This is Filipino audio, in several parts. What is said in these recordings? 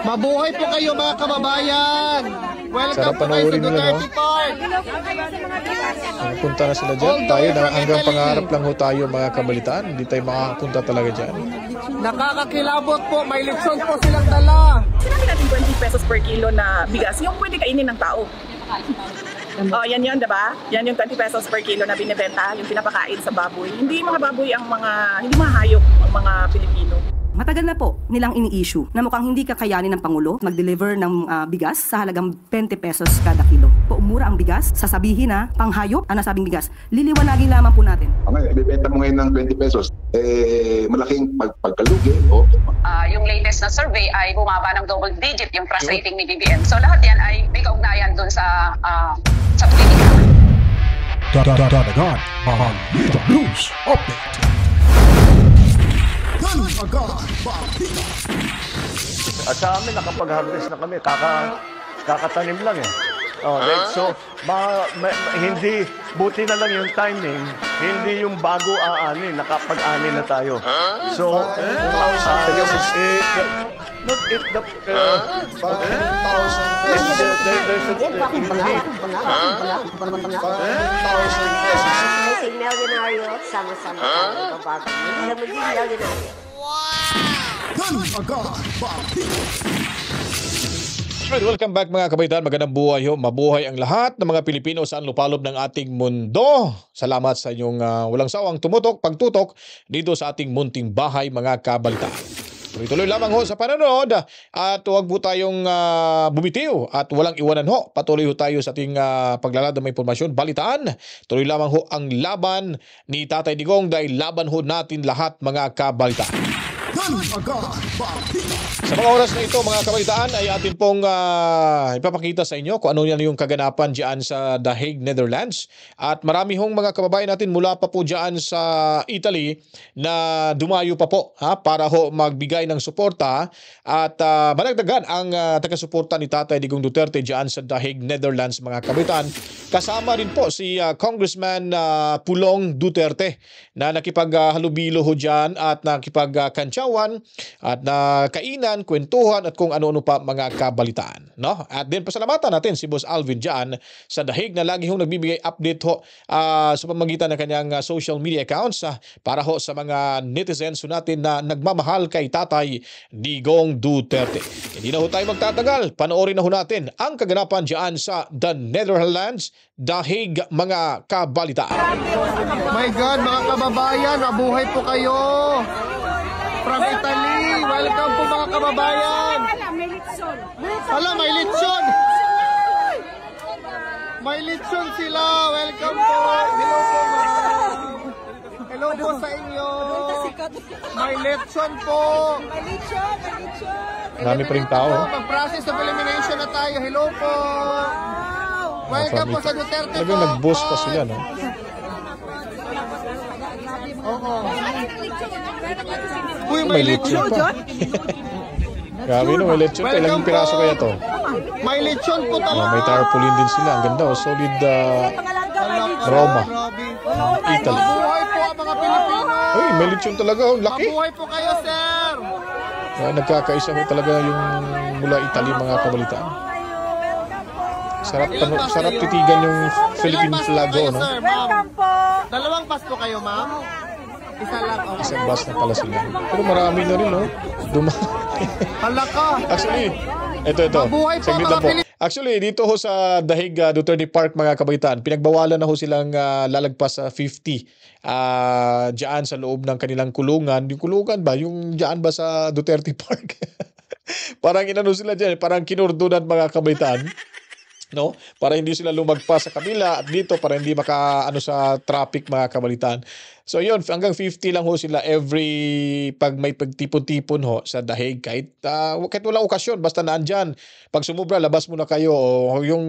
Mabuhay po kayo mga kababayan. Welcome po kayo sa Duterte Park. Punta na sila dyan. Tayo na hanggang pangarap lang ho tayo mga kabalitaan. Hindi tayo makakapunta talaga dyan. Nakakakilabot po. May lechon po silang dala. Sinabi natin 20 pesos per kilo na bigas. Yung pwede kainin ng tao. Oh, yan yun, diba? Yan yung 20 pesos per kilo na binibenta, yung pinapakain sa baboy. Hindi mga baboy ang hindi mga hayop ang mga Pilipino. Matagal na po nilang ini-issue na mukhang hindi kakayanin ng Pangulo mag-deliver ng bigas sa halagang 20 pesos kada kilo. Po umura ang bigas, sasabihin na panghayop ang nasabing bigas. Liliwanagin lamang po natin. Ibebenta mo ngayon ng 20 pesos, malaking pagkalugi. Yung latest na survey ay bumaba ng double digit yung trust rating ni BBM. So lahat yan ay may kaugnayan dun sa politika. Dadagan, Balita News Update. At sa amin, nakapag-harvest na kami. Kakatanim lang eh. Right? So, hindi, buti na lang yung timing, hindi yung bago aanin, nakapag-ani na tayo. So, milyonaryo, sama-sama tayo babago. Hindi na maging milyonaryo. Alright, welcome back mga kabaitan. Magandang buhay ho. Mabuhay ang lahat ng mga Pilipino saan lupalob ng ating mundo. Salamat sa inyong walang sawang pagtutok dito sa ating munting bahay mga kabalitaan. Tuloy-tuloy lamang ho sa panonood at huwag po tayong bumitiw at walang iwanan ho. Patuloy ho tayo sa ating paglalad ng impormasyon, balitaan. Tuloy lamang ho ang laban ni Tatay Digong dahil laban ho natin lahat mga kabalitaan. Sa mga oras na ito mga kabalitaan ay atin pong ipapakita sa inyo kung ano yan yung kaganapan dyan sa The Hague, Netherlands. At marami hong mga kababayan natin mula pa po dyan sa Italy na dumayo pa po para ho magbigay ng suporta at managdagan ang taga-suporta ni Tatay Digong Duterte dyan sa The Hague, Netherlands mga kabalitaan. Kasama rin po si Congressman Pulong Duterte na nakipaghalubilo ho dyan at nakipagkantsawan at nakainan, kwentuhan at kung ano-ano pa mga kabalitaan. No? At din pasalamatan natin si Boss Alvin dyan sa The Hague na lagi hong nagbibigay update ho sa pamagitan ng kanyang social media accounts para ho sa mga netizens natin na nagmamahal kay Tatay Digong Duterte. Hindi na ho tayo magtatagal. Panoorin na ho natin ang kaganapan dyan sa The Netherlands, The Hague mga kabalitaan. My God, mga kababayan, mabuhay po kayo. From Italy, welcome po mga kababayan. Hala, may lechon. May lechon sila. Welcome po. Hello po, ma'am. Hello po sa inyo. May lechon po. May lechon. Marami pa rin tao. Mag-process of elimination na tayo. Hello po. Welcome po sa Duterte po. Nag-boss pa sila, no? Oo. Uy, may lechon pa. Grabe no, may lechon pa. Ilang piraso kaya to? May lechon po talaga. May tarpaulin din sila. Ang ganda, solid Roma. Italy. Mabuhay po ang mga Pilipino. Uy, may lechon talaga. Laki. Mabuhay po kayo, sir. Nagkakaisa ho talaga yung mula Italy mga kabalitaan. Sarap titigan yung Philippine flag ho, no? Welcome po. Dalawang bus po kayo, ma'am? Isa lang. Okay. Isang bus na pala sila. Pero marami na rin, no? Halaka. Actually, ito. Mabuhay po Saglit mga lang po. Actually, dito ho sa The Hague, Duterte Park, mga kabaitan, pinagbawalan na ho silang lalagpas sa 50 dyan sa loob ng kanilang kulungan. Yung kulungan ba? Yung dyan ba sa Duterte Park? Parang inano sila dyan, parang kinurdunan mga kabaitan. No? Para hindi sila lumagpas sa kabila at dito para hindi makaano sa traffic mga kabalitan. So yun, hanggang 50 lang ho sila pag may pagtipon-tipon ho sa The Hague kahit walang okasyon basta naandyan. Pag sumubra labas muna kayo o yung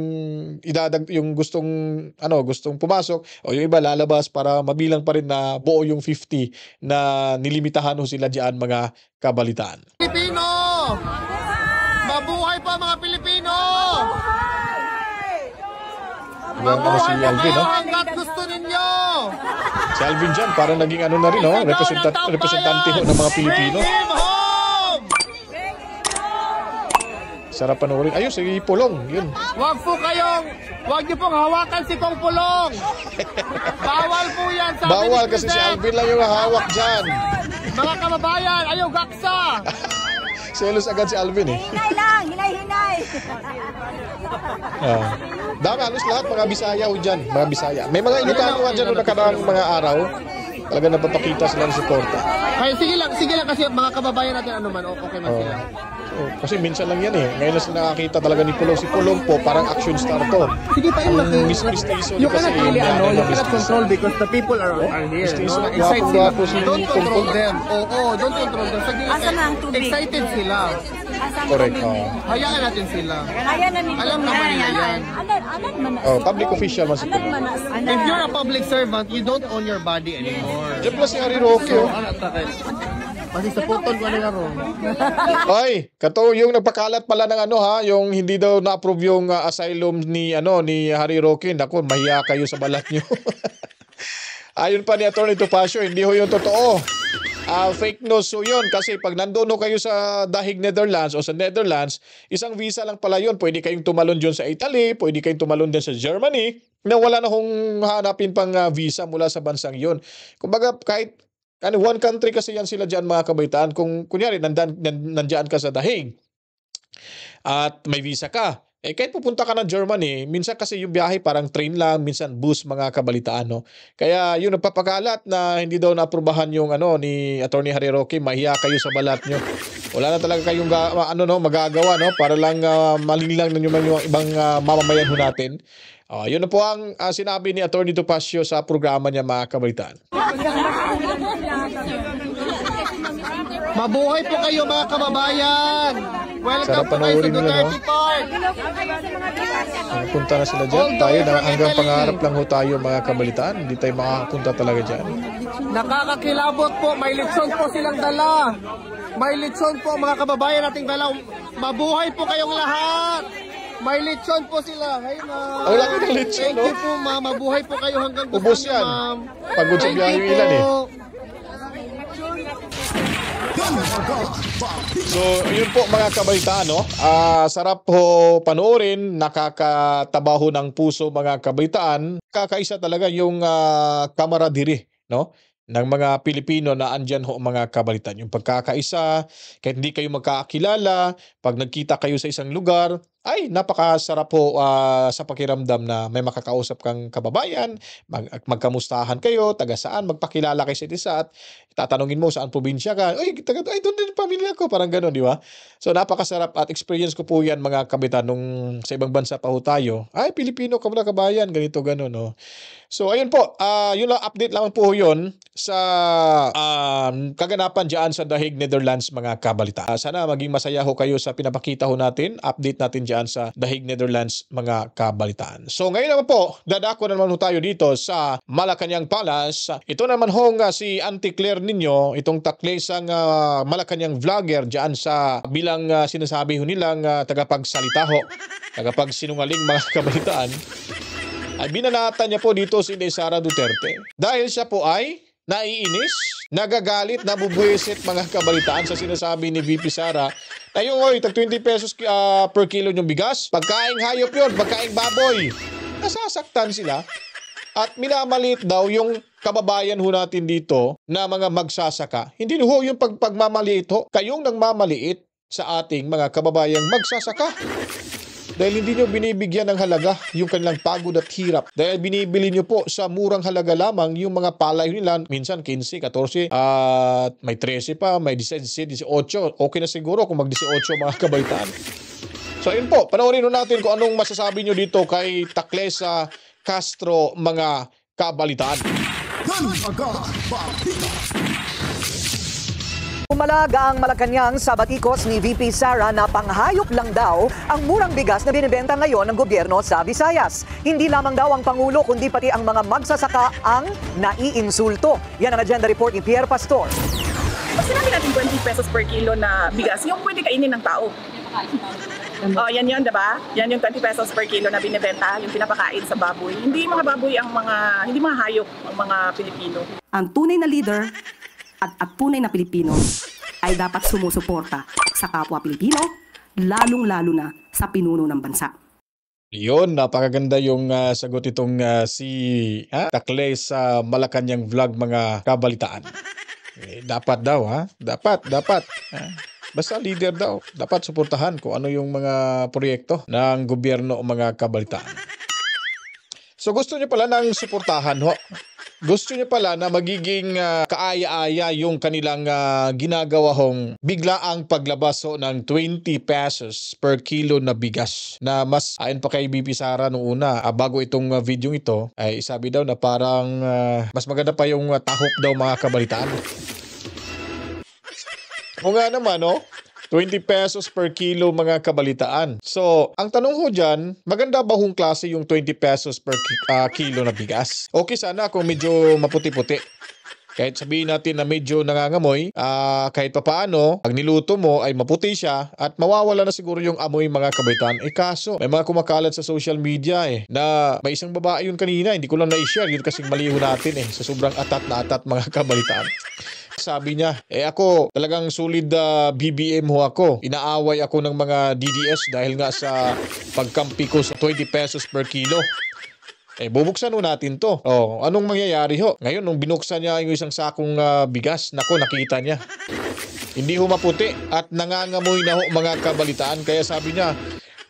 yung gustong pumasok o yung iba lalabas para mabilang pa rin na buo yung 50 na nilimitahan ho sila diyan mga kabalitan. Pilipino! Mabuhay pa mga Pilipino! Si Alvin, no? Hanggat gusto ninyo! Si Alvin dyan, parang naging ano na rin, no? Representante ho ng mga Pilipino. Sarap panoorin. Ayun, si Pulong. Yun. Wag niyo pong hawakan si Kong Pulong. Bawal po yan. Sabi Bawal ni kasi si President. Alvin lang yung hawak dyan. Mga kababayan, ayaw gaksa. Selos agad si Alvin eh. Hinay lang, hinay-hinay. Dami halos lahat mga Bisaya ho dyan. Mga Bisaya. May mga Ilocano nga dyan noong nakaraang mga araw. Talaga napapakita sila ng suporta. Ay, sige lang kasi mga kababayan natin ano man, okay man sila. Kasi minsan lang yan eh. Ngayon na nakakita talaga ni Pulong. Si Pulong po, parang action star to. Sige pa yung Ang Miss Mistizo you cannot kasi really yung you cannot control because the people are here. Mistizo, No? Excited sila. gwapo si Don't control Pulong. them. Oo, don't control them. Sige, Asan na ang tubig? excited sila. Correct. Hayaan natin sila. Ayan na ni. Alam naman nila yan. Anan man. Public official man si Pulong. If you're a public servant, you don't own your body anymore. Diyan pala si Harry Roque. Oh. Kasi sa putol ko na ron. Ay, kato yung nagpakalat pala ng ano ha, yung hindi daw na-approve yung asylum ni Harry Roque. Naku, mahiya kayo sa balat nyo. Ayon pa ni Atty. Topacio, hindi ho yung totoo. Fake news so yun kasi pag nandoon ho kayo sa Dahig Netherlands o sa Netherlands, isang visa lang pala yun. Pwede kayong tumalon dyan sa Italy, pwede kayong tumalon din sa Germany na wala na hong hanapin pang visa mula sa bansang yun. Kumbaga kahit one country kasi yan sila dyan mga kabaitaan. Kung kunyari nandyan ka sa Dahig at may visa ka, kahit pupunta ka ng Germany, minsan kasi yung biyahe parang train lang, minsan bus mga kabalitaan. No? Kaya yun nagpapakalat na hindi daw naaprubahan yung ni Atty. Harry Roque, mahiya kayo sa balat nyo. Wala na talaga kayong magagawa para lang malinilang ninyo yung ibang mamamayan ho natin. Yun na po ang sinabi ni Atty. Topacio sa programa niya mga kabalitaan. Mabuhay po kayo mga kababayan! Welcome po kayo sa Duterte Park! Punta na sila dyan. Tayo na hanggang pangarap lang ho tayo mga kabalitaan. Hindi tayo makakapunta talaga dyan. Nakakakilabot po. May lechon po silang dala. May lechon po mga kababayan nating dala. Mabuhay po kayong lahat! May lechon po sila. Hi, ma'am. Wala ka ng lechon, Thank you po, ma'am. Mabuhay po kayo hanggang gusto Ubus niyo, yan. ma'am. Pagod sa Thank biyahe you yung ilan eh. po. So, yun po mga kabalitaan, no? Sarap po panoorin, nakakatabaho ng puso mga kabalitaan. Kakaisa talaga yung camaraderie, no? Ng mga Pilipino na andyan ho mga kabalitaan. Yung pagkakaisa, kahit hindi kayo magkakilala, pag nagkita kayo sa isang lugar, ay napakasarap po sa pakiramdam na may makakausap kang kababayan, magkamustahan kayo, taga saan, magpakilala kayo sa isa at tatanungin mo saan probinsya ka, ay doon din pamilya ko, parang gano'n, di ba? So napakasarap at experience ko po yan mga kabitan nung sa ibang bansa pa ho tayo. Ay, Pilipino ka muna kabayan, ganito, gano'n, no? So ayun po, yun lang, update lang po yun sa kaganapan dyan sa Dahig Netherlands mga kabalita. Sana maging masaya ho kayo sa pinapakita ho natin, update natin dyan sa Dahig Netherlands mga kabalitaan. So ngayon naman po, dadako naman ho tayo dito sa Malacanang Palace. Ito naman ho si Auntie Claire ninyo, itong taklesang Malacanang vlogger dyan sa bilang sinasabi ho nilang tagapagsalita ho, tagapagsinungaling mga kabalitaan. Ay binanatan niya po dito si Sara Duterte dahil siya po ay naiinis, nagagalit, nabubuwisit mga kabalitaan sa sinasabi ni VP Sara na yung tag 20 pesos per kilo yung bigas, pagkaing hayop yun, pagkaing baboy. Nasasaktan sila at minamaliit daw yung kababayan ho natin dito na mga magsasaka. Hindi ho yung pagmamaliit ho, kayong nangmamaliit sa ating mga kababayang magsasaka. Dahil hindi nyo binibigyan ng halaga yung kanilang pagod at hirap. Dahil binibili nyo po sa murang halaga lamang yung mga palay nila. Minsan 15, 14, at may 13 pa, may 16, 18. Okay na siguro kung mag-18 mga kabaitaan. So yun po, panoorin natin kung anong masasabi nyo dito kay Taclesa Castro mga kabalitaan. Umalaga ang Malacanang sa batikos ni VP Sara na panghayop lang daw ang murang bigas na binibenta ngayon ng gobyerno sa Visayas. Hindi lamang daw ang Pangulo kundi pati ang mga magsasaka ang naiinsulto. Yan ang agenda report ni Pierre Pastor. Pag sinabi natin 20 pesos per kilo na bigas, yung pwede kainin ng tao. Yan yun, diba? Yan yung 20 pesos per kilo na binibenta, yung pinapakain sa baboy. Hindi mga baboy hindi mga hayop ang mga Pilipino. Ang tunay na leader at tunay na Pilipino ay dapat sumusuporta sa kapwa Pilipino, lalong-lalo na sa pinuno ng bansa. Yun, napakaganda yung sagot itong si Takle sa Malacanang Vlog, mga kabalitaan. Dapat daw, dapat. Basta leader daw, dapat suportahan kung ano yung mga proyekto ng gobyerno o mga kabalitaan. So gusto niyo pala ng suportahan ho. Gusto niyo pala na magiging kaaya-aya yung kanilang ginagawa hong biglaang paglabas ng 20 pesos per kilo na bigas. Na mas, ayon pa kay BP Sara noong una, bago itong video ito, ay sabi daw na parang mas maganda pa yung tahop daw, mga kabalitaan. O nga naman, 20 pesos per kilo, mga kabalitaan. So, ang tanong ho dyan, maganda ba hong klase yung 20 pesos per kilo na bigas? Okay sana kung medyo maputi-puti. Kahit sabihin natin na medyo nangangamoy, kahit papaano, pag niluto mo ay maputi siya at mawawala na siguro yung amoy, mga kabalitaan. Kaso, may mga kumakalat sa social media na may isang babae yun kanina, hindi ko lang na-share, yun kasing maliho natin sa sobrang atat na atat, mga kabalitaan. Sabi niya, ako talagang solid BBM ho ako. Inaaway ako ng mga DDS dahil nga sa pagkampi ko sa 20 pesos per kilo. Bubuksan ho natin to. Anong mangyayari ho? Ngayon, nung binuksan niya yung isang sakong bigas, nako, nakita niya. Hindi ho maputi at nangangamoy na ho, mga kabalitaan. Kaya sabi niya,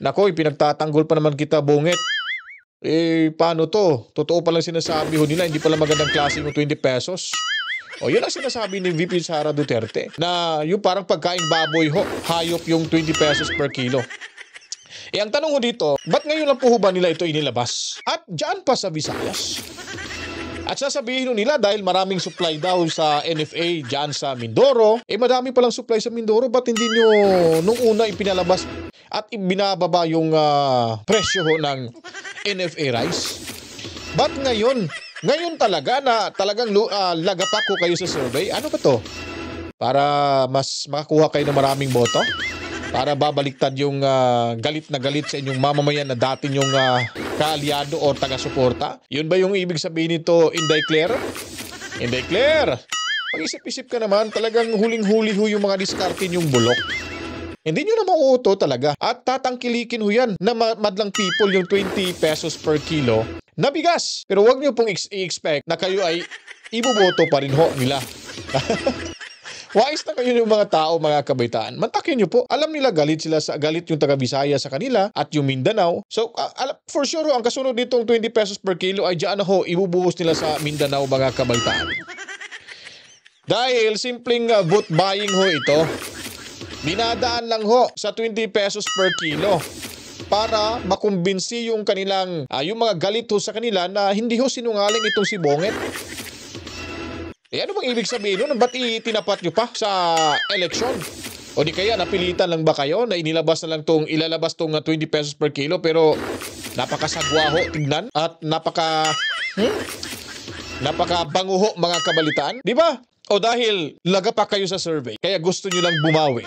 nako, pinagtatanggol pa naman kita, bungit. Paano to? Totoo palang sinasabi ho nila, hindi pala magandang klase yung 20 pesos. Yun ang sinasabi ni VP Sara Duterte, na yung parang pagkaing baboy ho, hayop yung 20 pesos per kilo. Ang tanong ho dito, ba't ngayon lang po ba nila ito inilabas? At dyan pa sa Visayas. At sasabihin nila dahil maraming supply daw sa NFA dyan sa Mindoro, madami palang supply sa Mindoro, ba't hindi nyo nung una ipinalabas at ibinababa yung presyo ho ng NFA rice? Ba't ngayon? Ngayon talaga na talagang lagapak ko kayo sa survey. Ano ba to? Para mas makakuha kayo ng maraming boto? Para babaliktad yung galit na galit sa inyong mamamayan na dati nyong kaalyado o taga-suporta? Yun ba yung ibig sabihin nito, Inday Claire? Inday Claire, pag-isip-isip ka naman, talagang huling-huli ho yung mga diskarte nyong bulok. Hindi nyo na mauuto talaga. At tatangkilikin ho yan na madlang people yung 20 pesos per kilo na bigas. Pero wag nyo pong i-expect na kayo ay iboboto pa rin ho nila. Wais na kayo yung mga tao, mga kabaitaan. Mantakin nyo po. Alam nila galit yung taga-Bisaya sa kanila at yung Mindanao. So, for sure ho, ang kasunod nitong 20 pesos per kilo ay dyan ho, ibubuhos nila sa Mindanao, mga kabaitaan. Dahil simpleng vote buying ho ito. Dinadaan lang ho sa 20 pesos per kilo para makumbinsi yung kanilang, yung mga galit ho sa kanila na hindi ho sinungaling itong si Bonget. Ano bang ibig sabihin nun? Ba't itinapat nyo pa sa eleksyon? O di kaya napilitan lang ba kayo na ilalabas tong 20 pesos per kilo pero napakasagwa ho tignan at napakabango ho, mga kabalitaan? Di ba? O dahil lagapak kayo sa survey, kaya gusto nyo lang bumawi.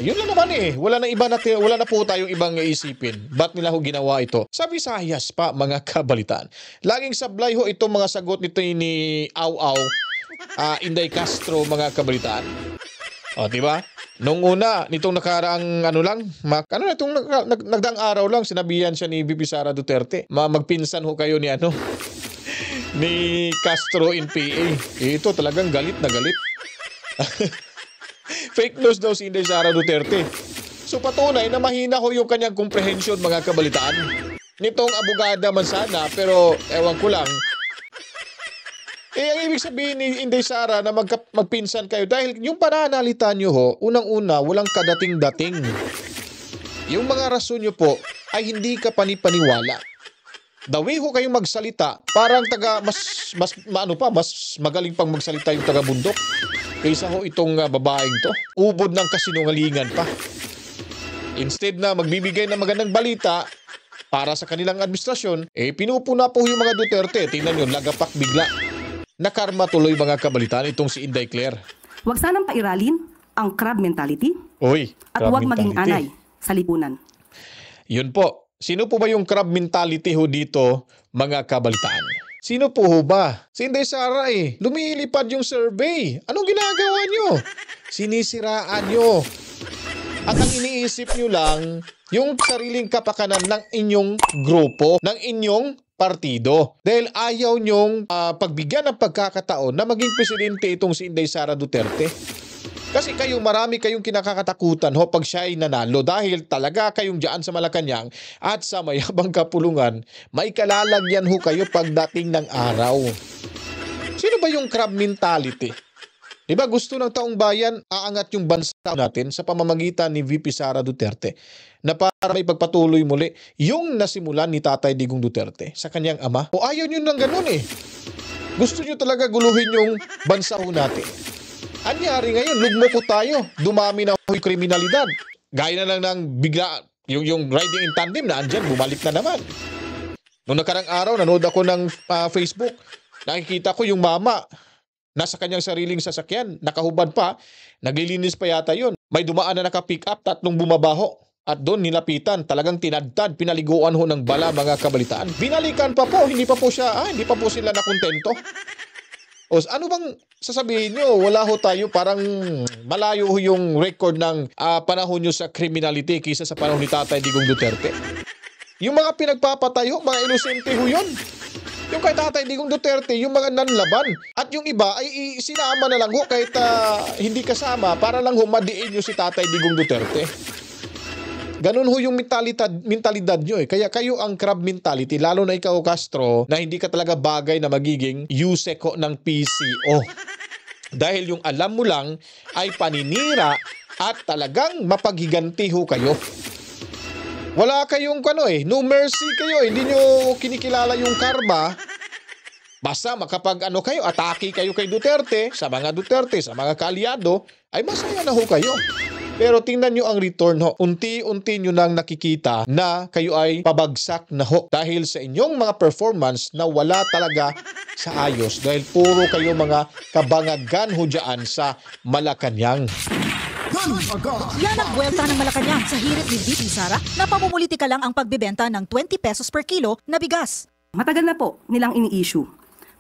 Yun lang naman Wala na po tayong ibang iisipin. Ba't nila ho ginawa ito? Sa Visayas pa, mga kabalitaan. Laging sablay ho itong mga sagot nito ni Aw-Aw, Inday Castro, mga kabalitaan. Diba? Nung una, nitong nakaraang nagdaang araw lang, sinabihan siya ni VP Sara Duterte, magpinsan ho kayo ni ni Castro in PA. Ito talagang galit na galit. Fake news daw si Inday Sara Duterte. So patunay na mahina ho yung kanyang comprehension, mga kabalitaan. Nitong abogada man sana, pero ewan ko lang. Ang ibig sabihin ni Inday Sara na magpinsan kayo dahil yung pananalita nyo ho, unang-una, walang kadating-dating. Yung mga rason nyo po ay hindi ka panipaniwala. Dawi ho kayong magsalita, parang mas magaling pang magsalita yung taga-bundok kaysa ho itong babaeng to. Ubod ng kasinungalingan pa. Instead na magbibigay ng magandang balita para sa kanilang administrasyon, pinupuna po yung mga Duterte. Tingnan nyo, lagapak bigla. Nakarma tuloy, mga kabalitaan, itong si Inday Claire. Huwag sanang pairalin ang crab mentality at huwag maging anay sa lipunan. Yun po. Sino po ba yung crab mentality ho dito, mga kabalitaan? Sino po ho ba? Si Inday Sara lumilipad yung survey. Anong ginagawa nyo? Sinisiraan nyo At ang iniisip nyo lang, yung sariling kapakanan ng inyong grupo, ng inyong partido. Dahil ayaw nyong pagbigyan ng pagkakataon na maging presidente itong si Inday Sara Duterte. Kasi kayo, marami kayong kinakatakutan pag siya ay nanalo dahil talaga kayong dyan sa Malacanang at sa mayabang kapulungan, may kalalagyan kayo pagdating ng araw. Sino ba yung crab mentality? Diba gusto ng taong bayan, aangat yung bansa natin sa pamamagitan ni VP Sara Duterte na para may pagpatuloy muli yung nasimulan ni Tatay Digong Duterte sa kanyang ama? O ayaw nyo ng ganun eh. Gusto nyo talaga guluhin yung bansa natin. Anyari ngayon, lugmoko tayo. Dumami na yung kriminalidad. Gaya na lang ng bigla, yung riding in tandem na andyan, bumalik na naman. Noong nakarang araw, nanood ako ng Facebook. Nakikita ko yung mama, nasa kanyang sariling sasakyan, nakahubad pa, naglilinis pa yata yun. May dumaan na naka-pick up, 3 bumabaho. At doon nilapitan, talagang tinadtad, pinaliguan ng bala mga kabalitaan. Binalikan pa po, hindi pa po sila nakontento. O ano bang sasabihin nyo? Wala tayo, parang malayo yung record ng panahon nyo sa criminality kaysa sa panahon ni Tatay Digong Duterte. Yung mga pinagpapatayo, mga inosente yun. Yung kay Tatay Digong Duterte, yung mga nanlaban. At yung iba ay sinama na lang kahit hindi kasama para lang madiin nyo si Tatay Digong Duterte. Ganun yung mentalidad nyo eh. Kaya kayo ang crab mentality, lalo na ikaw Castro, na hindi ka talaga bagay na magiging USECO ng PCO. Dahil yung alam mo lang ay paninira at talagang mapaghiganti kayo. Wala kayong no mercy kayo. Hindi nyo kinikilala yung karma. Basta makapag kayo, atake kayo kay Duterte, sa mga kaalyado, ay masaya na kayo. Pero tingnan nyo ang return unti-unti nyo nang nakikita na kayo ay pabagsak na dahil sa inyong mga performance na wala talaga sa ayos dahil puro kayo mga kabangagan dyan sa Malacanang. Yan ang buwelta ng Malacanang sa hirit ni VP Sara na pamumulitika lang ang pagbebenta ng 20 pesos per kilo na bigas. Matagal na po nilang ini-issue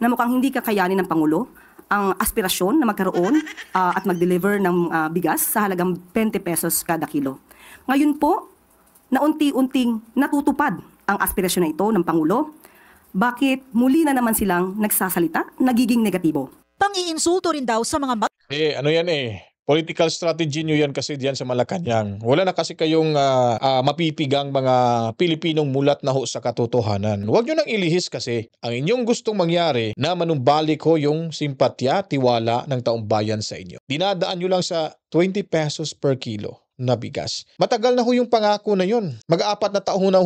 na mukhang hindi kakayanin ng Pangulo ang aspirasyon na magkaroon at mag-deliver ng bigas sa halagang 20 pesos kada kilo. Ngayon po, na unti-unting natutupad ang aspirasyon na ito ng Pangulo, bakit muli na naman silang nagsasalita, nagiging negatibo? Pang-iinsulto rin daw sa mga Political strategy nyo yan kasi diyan sa Malacanang. Wala na kasi kayong mapipigang mga Pilipinong mulat na sa katotohanan. Huwag nyo nang ilihis kasi ang inyong gustong mangyari na manumbalik yung simpatya, tiwala ng taong bayan sa inyo. Dinadaan nyo lang sa 20 pesos per kilo na bigas. Matagal na yung pangako na yun. Mag-4 na taon na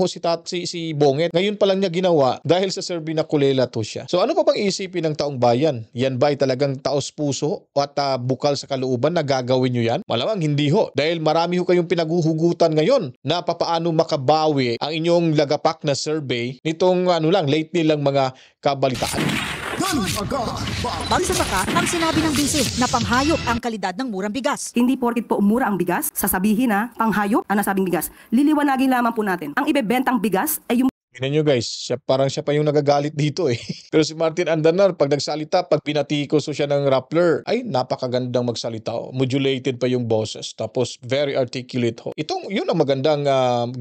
si Bonget. Ngayon pa lang niya ginawa dahil sa survey na kulela siya. So ano pa bang isipin ng taong bayan? Yan ba ay talagang taos puso at bukal sa kalooban na gagawin nyo yan? Malamang hindi dahil marami kayong pinaguhugutan ngayon na papaano makabawi ang inyong lagapak na survey nitong lately lang mga kabalitaan. Magsasaka ang sinabi ng bisi na panghayop ang kalidad ng murang bigas. Hindi porkit po umura ang bigas, sasabihin na panghayop ang nasabing bigas. Liliwanagin lamang po natin. Ang ibebentang bigas ay yung Tingnan nyo guys, parang siya pa yung nagagalit dito eh. Pero si Martin Andanar, pag nagsalita, pag pinatikos siya ng Rappler, ay napakagandang magsalita. Modulated pa yung boses. Tapos very articulate yun ang magandang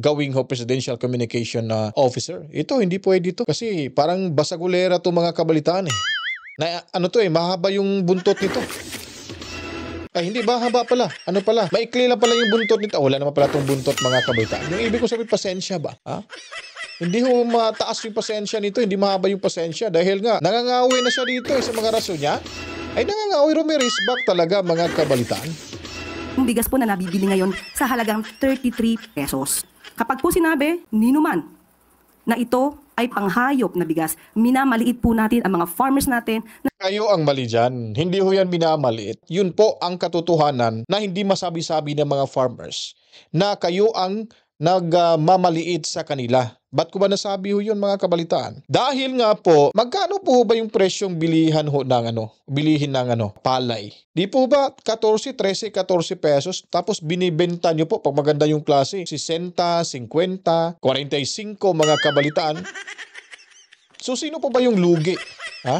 gawing presidential communication officer. Ito, hindi pwede ito. Kasi parang basagulera to mga kabalitaan eh. Na, mahaba yung buntot nito. Ay, hindi ba? Haba pala. Maikli lang pala yung buntot nito. Wala naman pala itong buntot mga kabalitaan. Yung ibig ko sabihin, pasensya ba? Ha? Hindi mataas yung pasensya nito, hindi mahaba yung pasensya dahil nga nangangawi na siya dito sa mga rason niya. Ay nangangawi rumirisbak talaga mga kabalitaan. Yung bigas po na nabibili ngayon sa halagang 33 pesos. Kapag po sinabi, ninuman, na ito ay panghayop na bigas, minamaliit po natin ang mga farmers natin. Kayo ang mali dyan. Hindi yan minamaliit. Yun po ang katotohanan na hindi masabi-sabi ng mga farmers na kayo ang nagmamaliit sa kanila. Ba't ko ba nasabi yun mga kabalitaan? Dahil nga po, magkano po ba yung presyong bilihin ng palay? Di po ba 14 pesos tapos binibenta nyo po pag maganda yung klase 60, 50, 45 mga kabalitaan? So sino po ba yung lugi? Ha?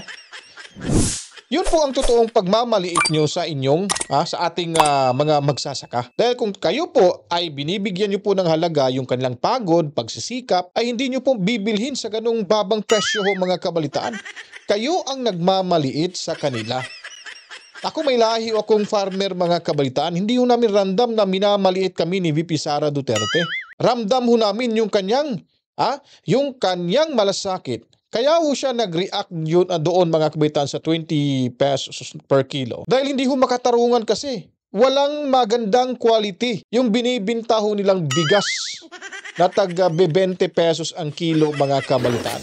Yun po ang totoong pagmamaliit nyo sa inyong, sa ating mga magsasaka. Dahil kung kayo po ay binibigyan nyo po ng halaga yung kanilang pagod, pagsisikap, ay hindi nyo po bibilhin sa ganung babang presyo ho mga kabalitaan. Kayo ang nagmamaliit sa kanila. Ako may lahi o akong farmer mga kabalitaan, hindi ho namin ramdam na minamaliit kami ni VP Sara Duterte. Ramdam ho namin yung kanyang malasakit. Kaya ho siya nag-react yun doon mga kabalitaan sa 20 pesos per kilo. Dahil hindi ho makatarungan kasi. Walang magandang quality. Yung binibinta ho nilang bigas na taga 20 pesos ang kilo mga kabalitaan.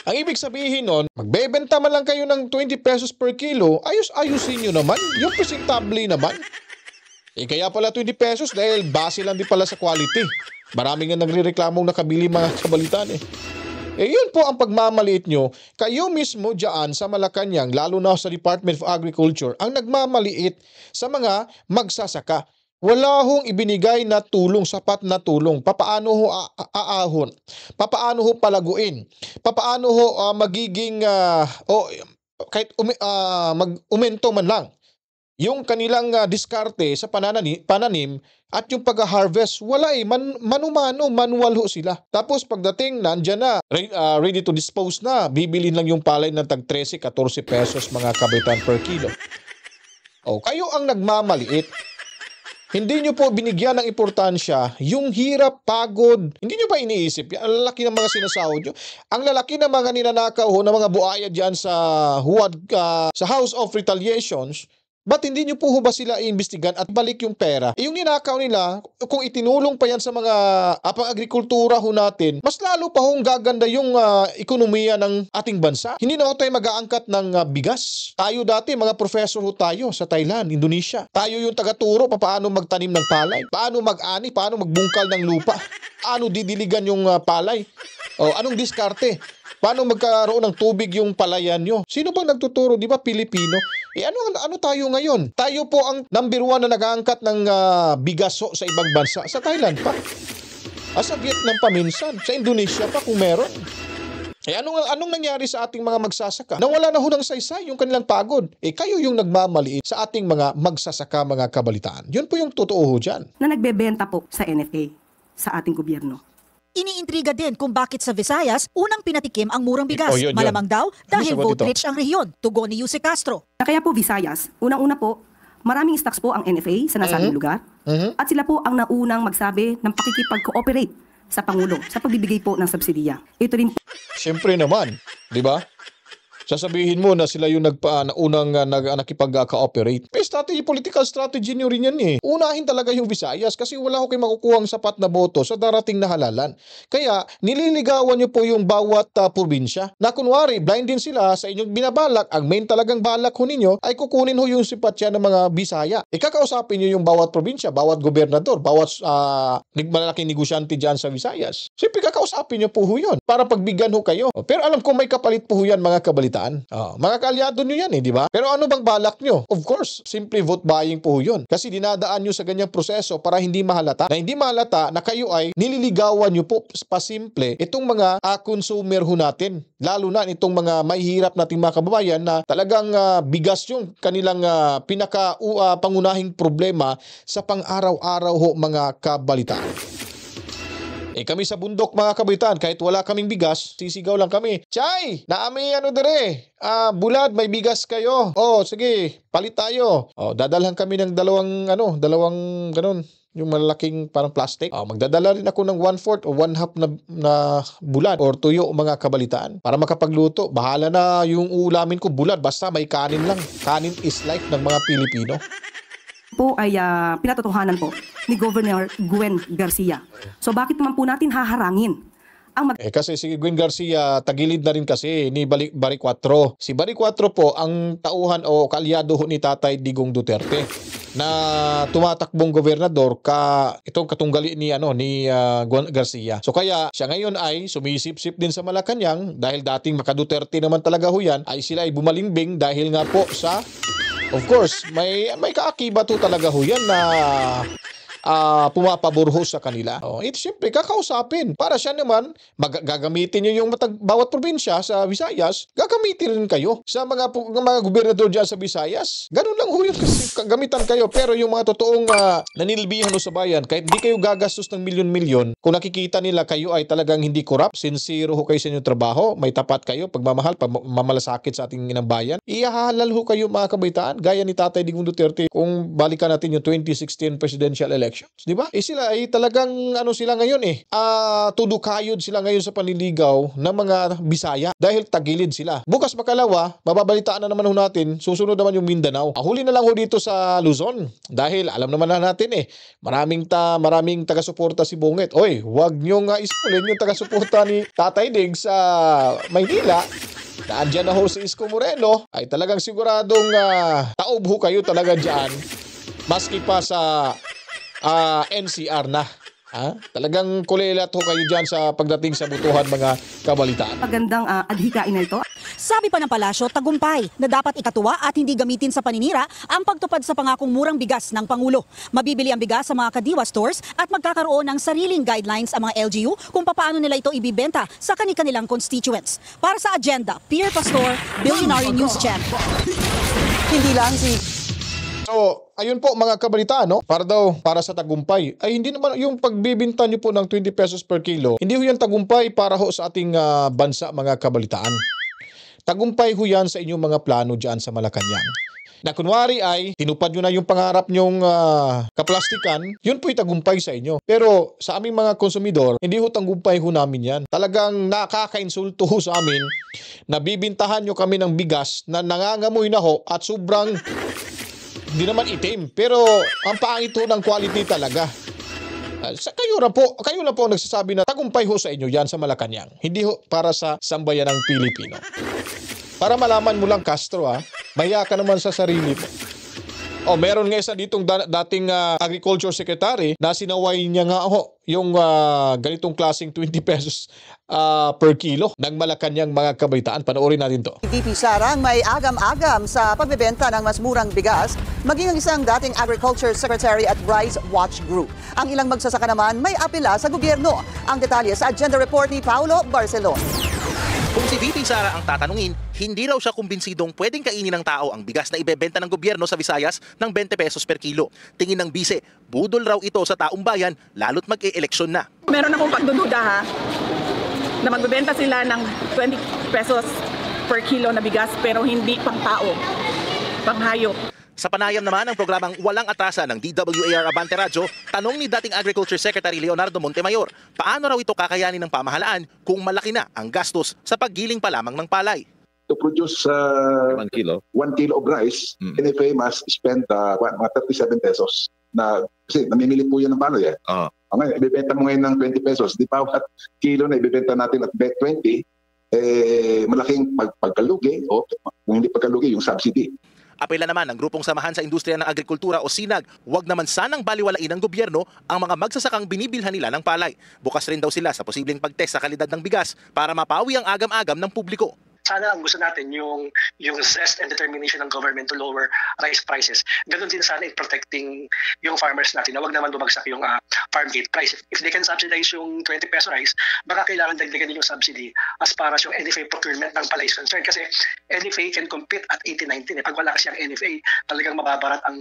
Ang ibig sabihin nun, magbebenta man lang kayo ng 20 pesos per kilo, ayos-ayusin nyo naman. Yung presentable naman. Kaya pala 20 pesos dahil base lang din pala sa quality. Marami nga nagre-reklamong nakabili mga kabalitaan yun po ang pagmamaliit nyo. Kayo mismo dyan sa Malacanang, lalo na sa Department of Agriculture, ang nagmamaliit sa mga magsasaka. Wala hong ibinigay na tulong, sapat na tulong. Papaano ho aahon? Papaano ho palaguin? Papaano ho magiging, kahit umento man lang yung kanilang diskarte sa pananim at yung pag-harvest, wala manu-mano, manual ho sila. Tapos pagdating, nandyan na, ready to dispose na, bibilin lang yung palay ng tag 13-14 pesos mga kabalitaan per kilo. Kayo ang nagmamaliit. Hindi nyo po binigyan ng importansya yung hirap, pagod. Hindi nyo ba iniisip? Ang lalaki ng mga sinasahod nyo. Ang lalaki ng mga ninanakaw ho, ng mga buaya dyan sa House of Retaliations. Ba't hindi nyo po ba sila iimbestigan at balik yung pera? Yung ninakaw nila, kung itinulong pa yan sa mga pang-agrikultura ho natin, mas lalo pa hong gaganda yung ekonomiya ng ating bansa. Hindi na ho tayo mag-aangkat ng bigas. Tayo dati, mga professor ho tayo sa Thailand, Indonesia. Tayo yung tagaturo paano magtanim ng palay, paano mag-ani, paano magbungkal ng lupa, paano didiligan yung palay, anong diskarte. Paano magkaroon ng tubig yung palayan nyo? Sino bang nagtuturo? Di ba Pilipino? Ano tayo ngayon? Tayo po ang number 1 na nag-aangkat ng bigas sa ibang bansa. Sa Thailand pa. Sa Vietnam pa minsan. Sa Indonesia pa kung meron. Anong nangyari sa ating mga magsasaka? Nawala na ho ng saysay yung kanilang pagod. Kayo yung nagmamaliit sa ating mga magsasaka, mga kabalitaan. Yun po yung totoo ho dyan. Na nagbebenta po sa NFA, sa ating gobyerno. Iniintriga din kung bakit sa Visayas unang pinatikim ang murang bigas. Yun. Malamang daw dahil vote-rich ang rehiyon. Tugon ni Yuse Castro. Kaya po Visayas, unang-una po, maraming stocks po ang NFA sa nasabing lugar. At sila po ang naunang magsabi ng pakikipag-cooperate sa Pangulo sa pagbibigay po ng subsidiya. Ito rin po. Siyempre naman, di ba? Sasabihin mo na sila yung unang nakipag-cooperate. May political strategy nyo rin yan Unahin talaga yung Visayas kasi wala ko kayo makukuhang sapat na boto sa darating na halalan. Kaya nililigawan nyo po yung bawat probinsya na kunwari blind din sila sa inyong binabalak. Ang main talagang balak ho ninyo ay kukunin ho yung simpatya ng mga Bisaya. Ikakausapin nyo yung bawat probinsya, bawat gobernador, bawat malaking negosyante dyan sa Visayas. Siyempre kakausapin nyo po ho yun para pagbigyan ho kayo. Pero alam ko may kapalit po ho yan mga kabalitaan. Mga kaalyado nyo yan di ba? Pero ano bang balak nyo? Of course, simply vote buying po yun. Kasi dinadaan nyo sa ganyang proseso para hindi mahalata. Na hindi mahalata na kayo ay nililigawan nyo po pasimple itong mga consumer ho natin. Lalo na itong mga mahihirap nating mga kababayan na talagang bigas yung kanilang pangunahing problema sa pang-araw-araw ho mga kabalitaan. Kami sa bundok mga kabalitaan, kahit wala kaming bigas, sisigaw lang kami. Chay, naami bulad, may bigas kayo. Sige, palit tayo. Dadalhan kami ng dalawang ganun, yung malaking parang plastic. Magdadala rin ako ng 1/4 o 1/2 na bulad or tuyo mga kabalitaan para makapagluto. Bahala na yung ulamin ko bulad, basta may kanin lang. Kanin is life ng mga Pilipino. Po ay pinatotohanan po ni Governor Gwen Garcia. So bakit naman po natin haharangin ang kasi si Gwen Garcia tagilid na rin kasi ni Bari 4. Si Bari 4 po ang tauhan o kaalyado ni Tatay Digong Duterte na tumatakbong gobernador itong katunggali ni Gwen Garcia. So kaya siya ngayon ay sumisip-sip din sa Malacanang dahil dating maka-Duterte naman talaga ho yan, ay sila ay bumalimbing dahil nga po sa of course, may kaakibat ho talaga ho yan na pumapabor ho sa kanila. Siyempre, kakausapin. Para siya naman, gagamitin nyo yung bawat probinsya sa Visayas, gagamitin rin kayo. Sa mga gobernador dyan sa Visayas, ganun lang ho yung gamitan kayo. Pero yung mga totoong nanilbihan ho sa bayan, kahit di kayo gagastos ng milyon-milyon, kung nakikita nila kayo ay talagang hindi corrupt, sincere ho kayo sa inyong trabaho, may tapat kayo, pagmamahal, pagmamalasakit sa ating inang bayan, ihahalal ho kayo mga kabaitaan, gaya ni Tatay Digong Duterte kung balikan natin yung 2016 presidential elections, di ba? Sila ay talagang sila ngayon tudukayod sila ngayon sa panliligaw ng mga Bisaya dahil tagilid sila. Bukas makalawa, mababalitaan na naman ho natin, susunod naman yung Mindanao. Huli na lang ho dito sa Luzon dahil alam naman na natin maraming taga-suporta si Bonget. Oy, wag nyo nga iskulin yung taga-suporta ni Tatay Dig sa Maynila. Naandyan na ho si Isko Moreno, ay talagang siguradong taob ho kayo talaga dyan, maski pa sa NCR na. Talagang kulilat ho kayo dyan sa pagdating sa butuhan mga kabalitaan. Magandang adhikain na ito. Sabi pa ng palasyo, tagumpay na dapat ikatuwa at hindi gamitin sa paninira ang pagtupad sa pangakong murang bigas ng Pangulo. Mabibili ang bigas sa mga kadiwa stores at magkakaroon ng sariling guidelines ang mga LGU kung paano nila ito ibibenta sa kanilang constituents. Para sa Agenda, Pierre Pastor, Billionaire News Channel. Hindi lang si... So, ayun po mga kabalitaan, para sa tagumpay. Ay hindi naman yung pagbibinta nyo po ng 20 pesos per kilo, hindi ho yan tagumpay para ho sa ating bansa mga kabalitaan. Tagumpay ho yan sa inyong mga plano dyan sa Malacanang. Na kunwari ay tinupad nyo na yung pangarap nyong kaplastikan, yun po'y tagumpay sa inyo. Pero sa aming mga konsumidor, hindi ho tagumpay ho namin yan. Talagang nakaka-insulto ho sa amin na bibintahan nyo kami ng bigas na nangangamoy na ho at sobrang hindi naman itim, pero ang pangit ho ng quality talaga. Kayo na po nagsasabi na tagumpay ho sa inyo yan sa Malacanang. Hindi ho para sa sambayan ng Pilipino. Para malaman mo lang, Castro, maya ka naman sa sarili mo. Meron nga isa ditong dating agriculture secretary na sinaway niya nga yung ganitong klaseng 20 pesos per kilo ng Malacanang mga kabaitaan. Panoorin natin to. VP Sara may agam-agam sa pagbebenta ng mas murang bigas, maging ang isang dating agriculture secretary at Rice Watch Group. Ang ilang magsasaka naman may apela sa gobyerno. Ang detalye sa agenda report ni Paulo Barcelon. Kung si VP Sara ang tatanungin, hindi raw siya kumbinsidong pwedeng kainin ng tao ang bigas na ibebenta ng gobyerno sa Visayas ng 20 pesos per kilo. Tingin ng bise, budol raw ito sa taong bayan lalo't mag-e-eleksyon na. Meron akong pagdududa na magbebenta sila ng 20 pesos per kilo na bigas pero hindi pang tao, pang hayop. Sa panayam naman ng programang Walang Atrasan ng DWAR Abante Radyo, tanong ni dating Agriculture Secretary Leonardo Montemayor, paano raw ito kakayanin ng pamahalaan kung malaki na ang gastos sa paggiling pa lamang ng palay? To produce 1 kilo of rice, NFA must spend mga 37 pesos. Kasi namimili po yan ng palay. Okay, ibibenta mo ngayon ng 20 pesos. Di bawat kilo na ibibenta natin at 20, malaking pagkalugi o kung hindi pagkalugi, yung subsidy. Apela naman ng grupong Samahan sa Industriya ng Agrikultura o SINAG, huwag naman sanang baliwalain ng gobyerno ang mga magsasakang binibilhan nila ng palay. Bukas rin daw sila sa posibleng pagtest sa kalidad ng bigas para mapawi ang agam-agam ng publiko. Sana ang gusto natin yung zest and determination ng government to lower rice prices. Ganun din sana protecting yung farmers natin na wag naman bumagsak yung farm gate price. If they can subsidize yung 20 peso rice, baka kailangan dagdagan din yung subsidy as para yung NFA procurement ng palay is concerned. Kasi NFA can compete at 18-19. Pag wala kasi ang NFA, talagang mababarat ang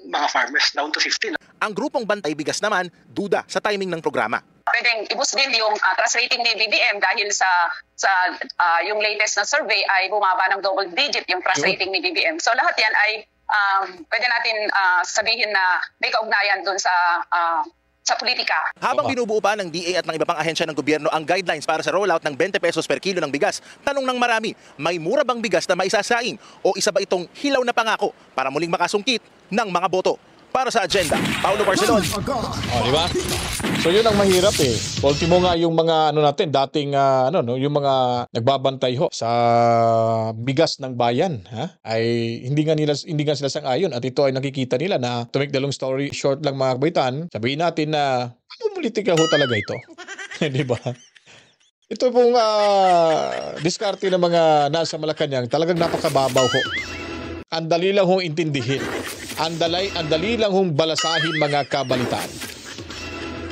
mga farmers down to 15. Ang grupong Bantay Bigas naman, duda sa timing ng programa. Pwedeng i-boost din yung trust rating ni BBM dahil sa yung latest na survey ay bumaba ng double digit yung trust rating ni BBM. So lahat yan ay pwede natin sabihin na may kaugnayan dun sa politika. Habang binubuo pa ng DA at ng iba pang ahensya ng gobyerno ang guidelines para sa rollout ng 20 pesos per kilo ng bigas, tanong ng marami, may mura bang bigas na maisasaing o isa ba itong hilaw na pangako para muling makasungkit ng mga boto? Para sa Agenda, Paulo Barcelon. Di ba? So yun ang mahirap Ultimo nga yung mga natin dating yung mga nagbabantay ho sa bigas ng bayan, ay hindi nga sila sang-ayon at ito ay nakikita nila na, to make the long story short lang mga kabaitan, sabihin natin na politika ho talaga ito. Di ba? Ito pong diskarte ng mga nasa Malacanang talagang napakababaw ho. Ang dali lang hong intindihin. Ang dali lang hong balasahin mga kabalitaan.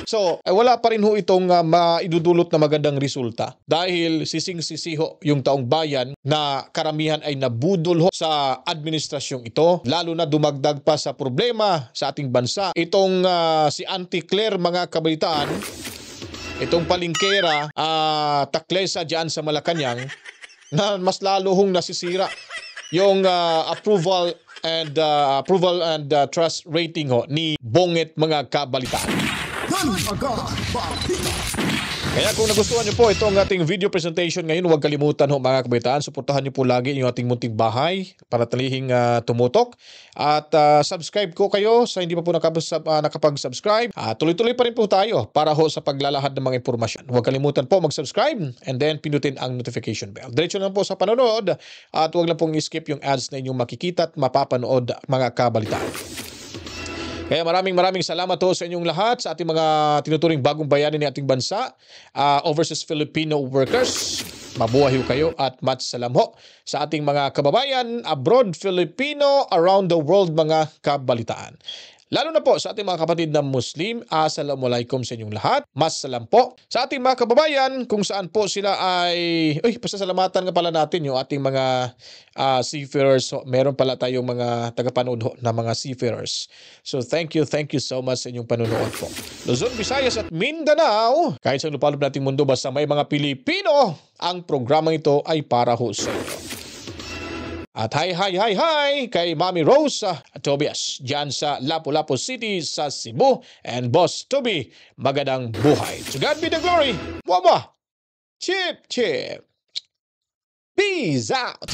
So, wala pa rin ho itong maidudulot na magandang resulta dahil sising-sisiho yung taong bayan na karamihan ay nabudol ho sa administrasyong ito, lalo na dumagdag pa sa problema sa ating bansa. Itong si Auntie Claire, mga kabalitaan, itong palingkera, taklesa dyan sa Malacanang, na mas lalo hong nasisira yung approval and trust rating ho ni Bonget, mga kabalitaan. Kaya kung nagustuhan niyo po itong ating video presentation ngayon, huwag kalimutan ho, mga kabalitaan, suportahan niyo po lagi yung ating munting bahay para talihing tumutok. At subscribe ko kayo sa hindi pa po nakapag-subscribe. Tuloy-tuloy pa rin po tayo para ho sa paglalahad ng mga impormasyon. Huwag kalimutan po mag-subscribe and then pinutin ang notification bell. Diretso lang po sa panonood at huwag lang pong i-skip yung ads na inyong makikita at mapapanood, mga kabalitaan. Kaya maraming salamat ho sa inyong lahat, sa ating mga tinuturing bagong bayani ng ating bansa, overseas Filipino workers. Mabuhay ho kayo at matsalam ho sa ating mga kababayan, abroad Filipino, around the world, mga kabalitaan. Lalo na po sa ating mga kapatid na Muslim, assalamualaikum sa inyong lahat. Masalam po sa ating mga kababayan kung saan po sila ay... pasasalamatan nga pala natin yung ating mga seafarers. So, meron pala tayong mga tagapanood na mga seafarers. So thank you so much sa inyong panonood po. Luzon, Visayas at Mindanao, kahit sa lupalop nating mundo, basta may mga Pilipino, ang programang ito ay para ho sa inyo. At hi kay Mami Rose Tobias dyan sa Lapu-Lapu City sa Cebu, and Boss Toby, magandang buhay. To God be the glory. Wawa. Chip. Peace out.